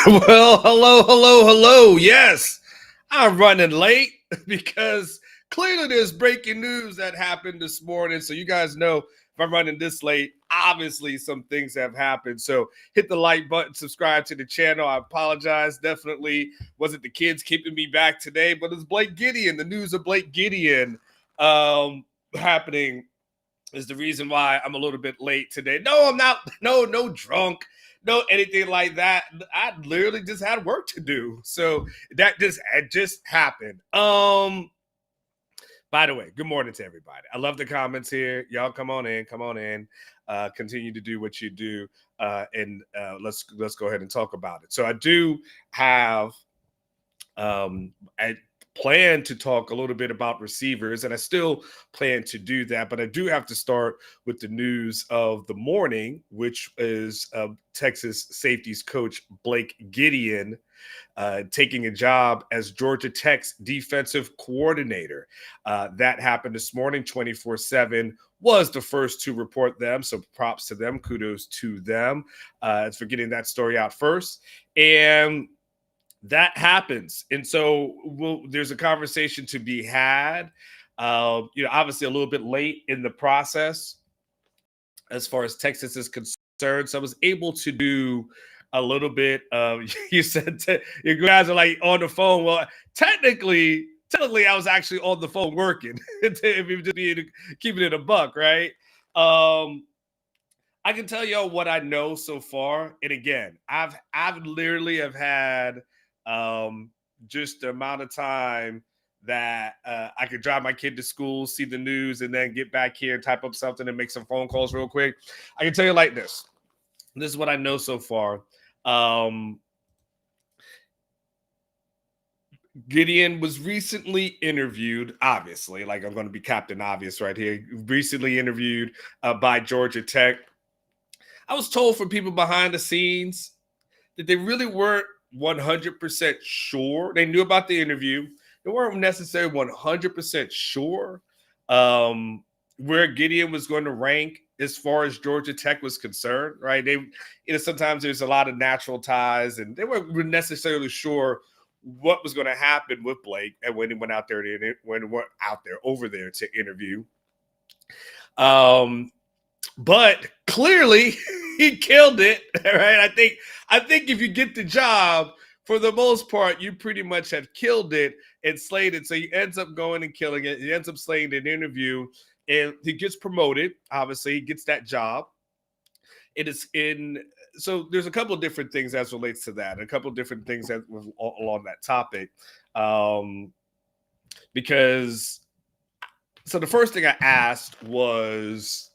Well, hello. Yes, I'm running late because clearly there's breaking news that happened this morning. So you guys know if I'm running this late, obviously some things have happened. So hit the like button, subscribe to the channel. I apologize. Definitely wasn't the kids keeping me back today, but it's Blake Gideon. The news of Blake Gideon happening is the reason why I'm a little bit late today. No, I'm not. No drunk. No anything like that. I literally just had work to do. So that just happened. By the way, good morning to everybody. I love the comments here. Y'all come on in. Come on in. Continue to do what you do. And let's go ahead and talk about it. So I do have I plan to talk a little bit about receivers, and I still plan to do that. But I do have to start with the news of the morning, which is Texas Safeties coach Blake Gideon taking a job as Georgia Tech's defensive coordinator. That happened this morning. 24/7 was the first to report them, so props to them. Kudos to them for getting that story out first. And that happens. And so there's a conversation to be had. Obviously a little bit late in the process as far as Texas is concerned. So I was able to do a little bit of, you said you guys are like on the phone. Well, technically, I was actually on the phone working, if you just keeping it a buck, right? I can tell y'all what I know so far. And again, I've literally have had just the amount of time that I could drive my kid to school, see the news, and then get back here and type up something and make some phone calls real quick. I can tell you like this. This is what I know so far. Gideon was recently interviewed, obviously, like I'm going to be Captain Obvious right here, recently interviewed by Georgia Tech. I was told from people behind the scenes that they really weren't 100% sure. They knew about the interview. They weren't necessarily 100% sure where Gideon was going to rank as far as Georgia Tech was concerned, right? Sometimes there's a lot of natural ties, and they weren't necessarily sure what was going to happen with Blake and when he went out there over there to interview. But clearly he killed it, right? I think if you get the job, for the most part, you pretty much have killed it and slayed it. So he ends up going and killing it. He ends up slaying an interview, and he gets promoted. Obviously, he gets that job. So there's a couple of different things as relates to that, a couple of different things that along that topic. Because so the first thing I asked was,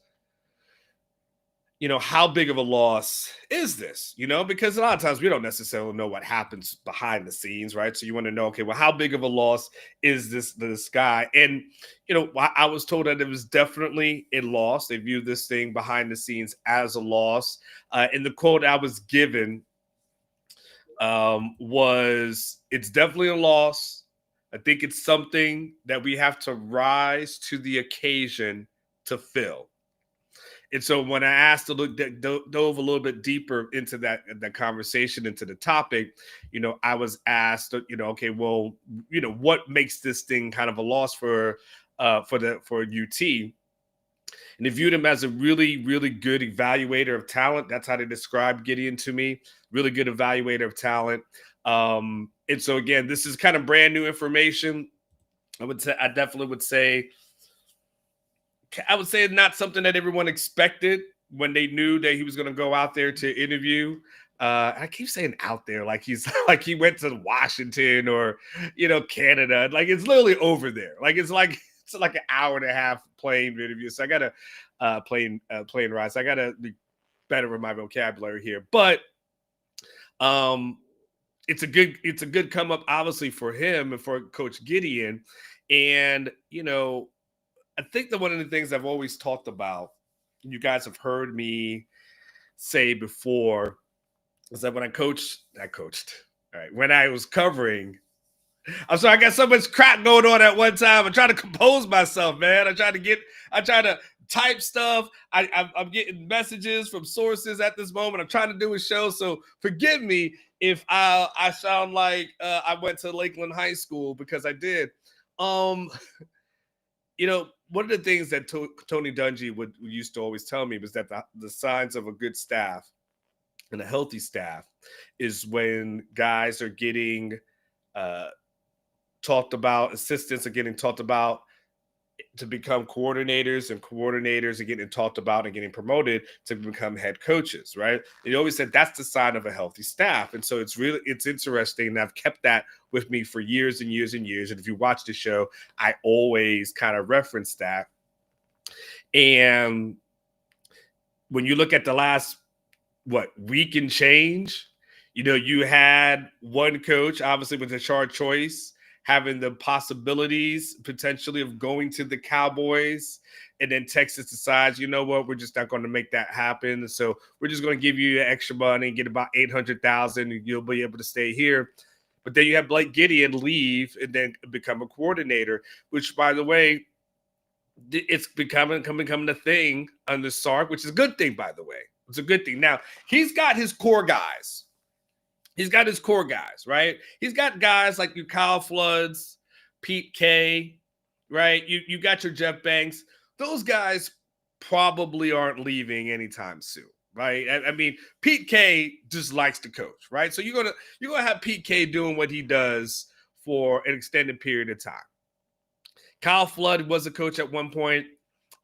how big of a loss is this? Because a lot of times we don't necessarily know what happens behind the scenes, right? So you want to know, okay, well, how big of a loss is this guy? And, I was told that it was definitely a loss. They viewed this thing behind the scenes as a loss. And the quote I was given was, it's definitely a loss. I think it's something that we have to rise to the occasion to fill. And so when I asked to dove a little bit deeper into that conversation, into the topic, I was asked, okay, well, what makes this thing kind of a loss for UT? And they viewed him as a really, really good evaluator of talent. That's how they described Gideon to me. Really good evaluator of talent. And so again, this is kind of brand new information. I definitely would say not something that everyone expected when they knew that he was going to go out there to interview. I keep saying out there like he's like he went to Washington or Canada. Like it's literally over there. Like it's like an hour and a half plane interview. So I gotta plane ride. So I gotta be better with my vocabulary here. But it's a good come up obviously for him and for Coach Gideon. And I think that one of the things I've always talked about, you guys have heard me say before, is that when when I was covering I'm sorry, I got so much crap going on at one time. I'm trying to compose myself, man. I try to type stuff. I'm getting messages from sources at this moment. I'm trying to do a show, so forgive me if I sound like I went to Lakeland High School, because I did. Um, one of the things that Tony Dungy would used to always tell me was that the signs of a good staff and a healthy staff is when guys are getting uh, talked about, assistants are getting talked about to become coordinators, and coordinators are getting talked about and getting promoted to become head coaches, right? And he always said that's the sign of a healthy staff. And so it's interesting. And I've kept that with me for years and years and years. And if you watch the show, I always kind of reference that. And when you look at the last, week and change, you had one coach, obviously with Rashard Choice, having the possibilities potentially of going to the Cowboys. And then Texas decides, you know what, we're just not going to make that happen. So we're just going to give you extra money and get about $800,000 and you'll be able to stay here. But then you have Blake Gideon leave and then become a coordinator, which, by the way, it's becoming a thing under Sark, which is a good thing, by the way. It's a good thing. Now, he's got his core guys. Right? He's got guys like your Kyle Floods, Pete K, right? You got your Jeff Banks. Those guys probably aren't leaving anytime soon, right? I mean, Pete K just likes to coach, right? So you're gonna have Pete K doing what he does for an extended period of time. Kyle Flood was a coach at one point.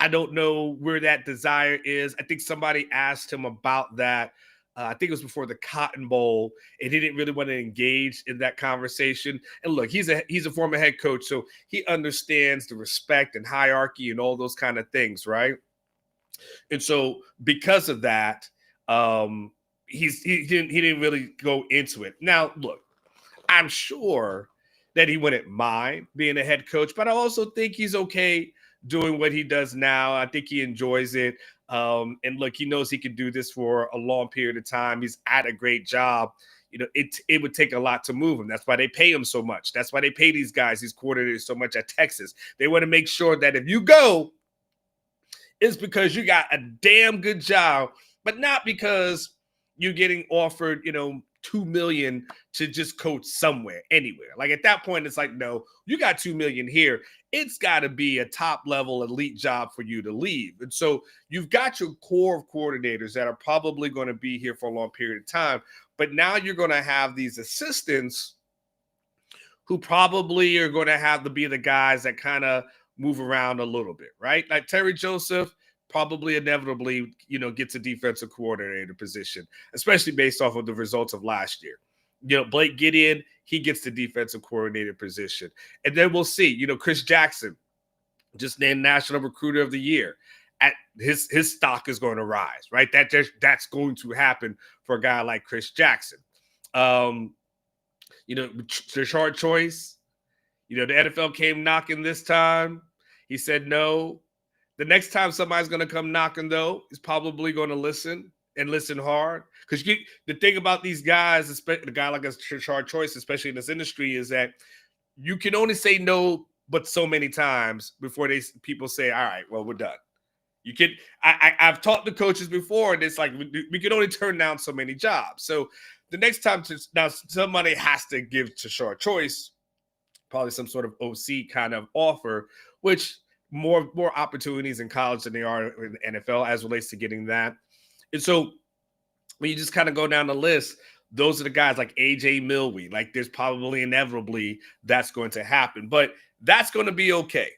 I don't know where that desire is. I think somebody asked him about that. I think it was before the Cotton Bowl, and he didn't really want to engage in that conversation. And look, he's a former head coach, so he understands the respect and hierarchy and all those kind of things, right? And so because of that, he didn't really go into it. Now, look, I'm sure that he wouldn't mind being a head coach, but I also think he's okay doing what he does now. I think he enjoys it. And look, he knows he can do this for a long period of time. He's at a great job. It would take a lot to move him. That's why they pay him so much. That's why they pay these guys, these coordinators, so much at Texas. They want to make sure that if you go, it's because you got a damn good job, but not because you're getting offered, $2 million to just coach somewhere, anywhere. Like at that point, it's like, no, you got $2 million here. It's got to be a top level elite job for you to leave. And so you've got your core of coordinators that are probably going to be here for a long period of time. But now you're going to have these assistants who probably are going to have to be the guys that kind of move around a little bit, right? Like Terry Joseph probably inevitably, gets a defensive coordinator position, especially based off of the results of last year. Blake Gideon, he gets the defensive coordinator position. And then we'll see, Chris Jackson, just named National Recruiter of the Year. At his stock is going to rise, right? That's going to happen for a guy like Chris Jackson. Rashard Choice, the NFL came knocking this time. He said no. The next time somebody's going to come knocking, though, is probably going to listen and listen hard. Because the thing about these guys, especially a guy like Rashard Choice, especially in this industry, is that you can only say no but so many times before people say, all right, well, we're done. You can. I've talked to coaches before, and it's like we can only turn down so many jobs. So the next time, now somebody has to give Rashard Choice probably some sort of OC kind of offer, which more opportunities in college than they are in the NFL as relates to getting that. And so when you just kind of go down the list, those are the guys like AJ Milwee. Like there's probably inevitably that's going to happen, but that's going to be okay.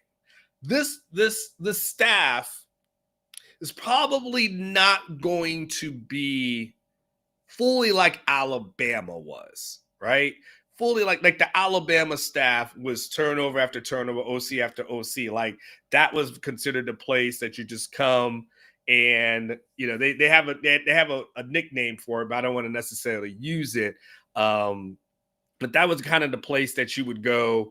This staff is probably not going to be fully like Alabama was, right? Fully like the Alabama staff was turnover after turnover, OC after OC. Like that was considered a place that you just come and they have a nickname for it, but I don't want to necessarily use it. But that was kind of the place that you would go,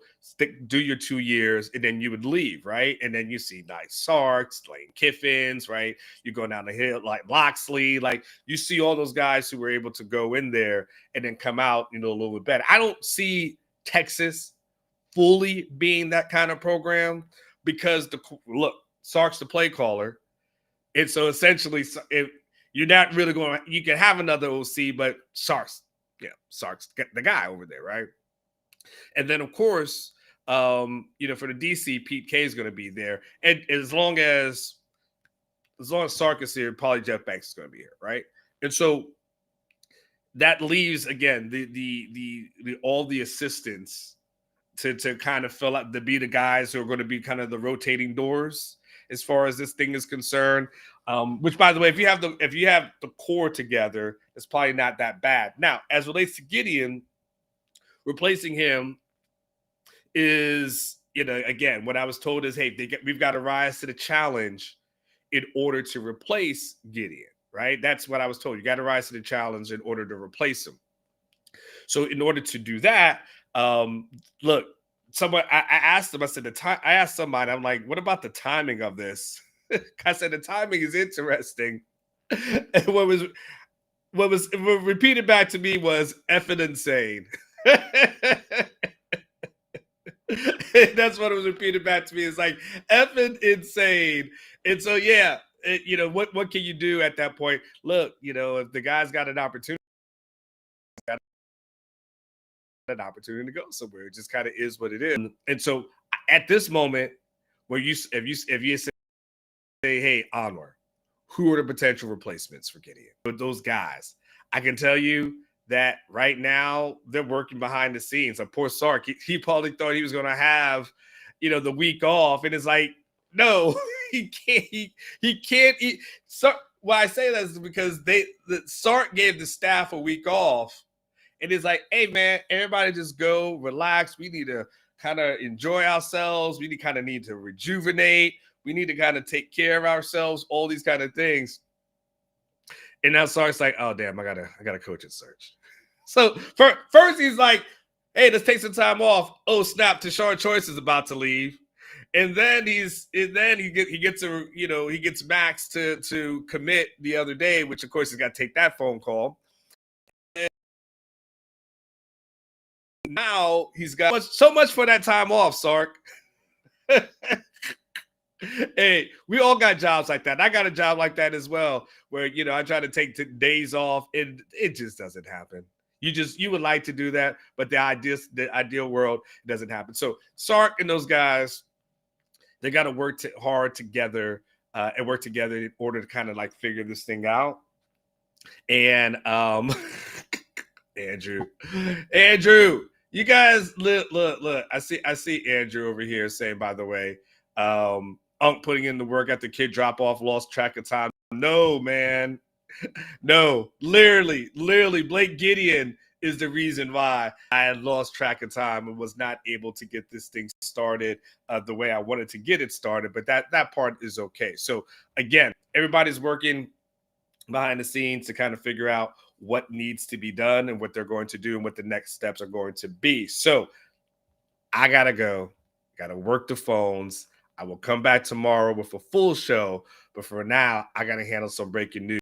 do your 2 years, and then you would leave, right? And then you see nice Sarks, Lane Kiffins, right? You go down the hill like Loxley, like you see all those guys who were able to go in there and then come out, a little bit better. I don't see Texas fully being that kind of program because look, Sark's the play caller. And so essentially, if you're not really going to, you can have another OC, but Sark's the guy over there, right? And then, of course, for the DC, Pete K is going to be there. And as long as Sark is here, probably Jeff Banks is going to be here, right? And so that leaves again the all the assistants to kind of fill out to be the guys who are going to be kind of the rotating doors as far as this thing is concerned. Which, by the way, if you have the core together, it's probably not that bad. Now, as relates to Gideon, replacing him is, again, what I was told is, hey, we've got to rise to the challenge in order to replace Gideon, right? That's what I was told. You got to rise to the challenge in order to replace him. So in order to do that, look, I asked them, I said, I asked somebody, I'm like, what about the timing of this? I said, the timing is interesting. And what was repeated back to me was effing insane. That's what it was repeated back to me. It's like effing insane. And so, yeah, what can you do at that point? Look, if the guy's got an opportunity to go somewhere, it just kind of is what it is. And so, at this moment, where if you say, hey, Anwar, who are the potential replacements for Gideon? But those guys, I can tell you that right now they're working behind the scenes. Of poor Sark, he probably thought he was going to have, the week off, and it's like, no, he can't. He can't eat. So why I say that is because Sark gave the staff a week off, and it's like, hey man, everybody just go relax. We need to kind of enjoy ourselves. We kind of need to rejuvenate. We need to kind of take care of ourselves. All these kind of things. And now Sark's like, oh damn, I gotta coach at search. So first he's like, hey, let's take some time off. Oh snap, Tashard Choice is about to leave. And then he gets Max to commit the other day, which of course he's got to take that phone call. And now he's got so much for that time off, Sark. Hey, we all got jobs like that. I got a job like that as well, where I try to take days off, and it just doesn't happen. You would like to do that, but the ideal world doesn't happen. So Sark and those guys, they got to work hard together and work together in order to kind of like figure this thing out. And Andrew, you guys look. I see Andrew over here saying, by the way, Unk putting in the work after kid drop off, lost track of time. No, man. No, literally, Blake Gideon is the reason why I had lost track of time and was not able to get this thing started the way I wanted to get it started. But that part is okay. So again, everybody's working behind the scenes to kind of figure out what needs to be done and what they're going to do and what the next steps are going to be. So I gotta go. Gotta work the phones. I will come back tomorrow with a full show. But for now, I got to handle some breaking news.